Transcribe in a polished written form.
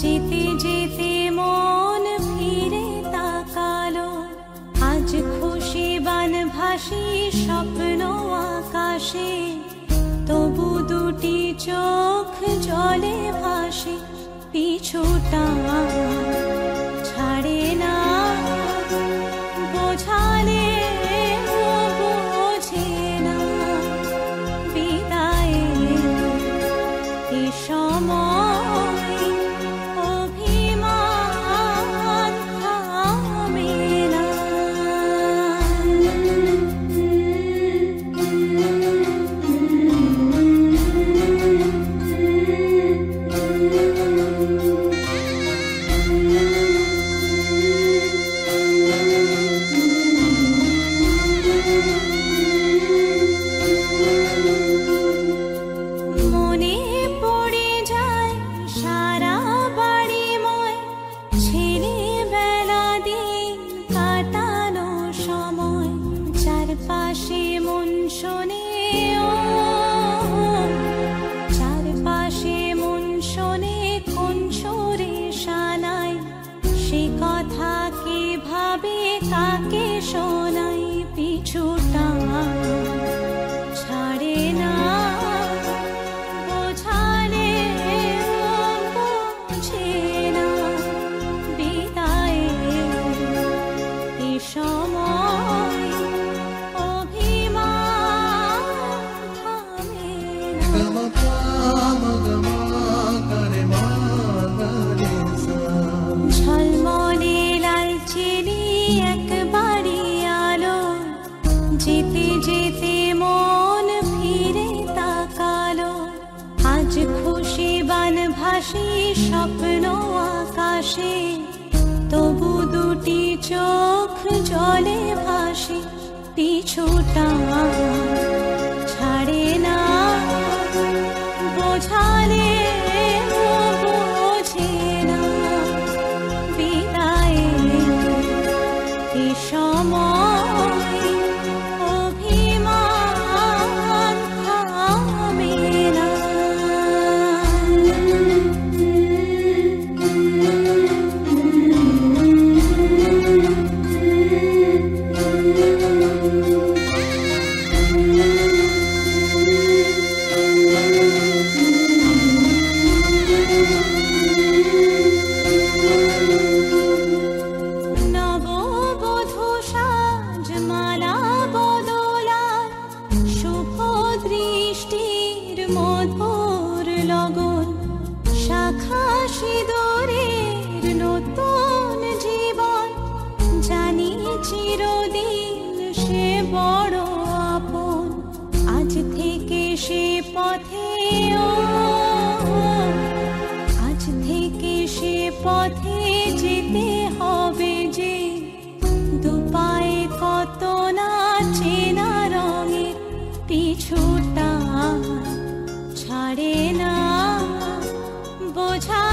যেতে যেতে মন ফিরে তাকালো, আজ খুশি বানভাসী স্বপ্ন আকাশে, তবু দুটি চোখ জলে ভাসে, পিছুটা ছাড়ে না, বোঝালে বোঝে না, বিদায়ের এ সময় অভিমান থামে না। চারপাশে মন শোনে, চারপাশে মন শোনে কোন সুরে শানাই, সে কথা কে ভাবে কাকে শোনাই, পিছুটা ছাড়ে না, বোঝালে বোঝে না, বিদায়ের এ সময় ঝলমলে লালচেলি একবারই আলো, যেতে যেতে মন ফিরে তাকালো, আজ খুশি বানভাসী স্বপ্ন আকাশে, তবু দুটি চোখ জলে ভাসে, পিছুটা ছাড়ে না, বোঝালে বোঝে না, বিদায়ের এ সময় অভিমান থামে না। মধুর লগন শাখা সিঁদুরের নতুন জীবন, জানি চিরদিন সে বড় আপন, আজ থেকে সে পথে, আজ থেকে সে পথে যেতে হবে যে, দুপায়ে কত না চেনা রঙের, পিছুটা ছাড়ে না, বোঝা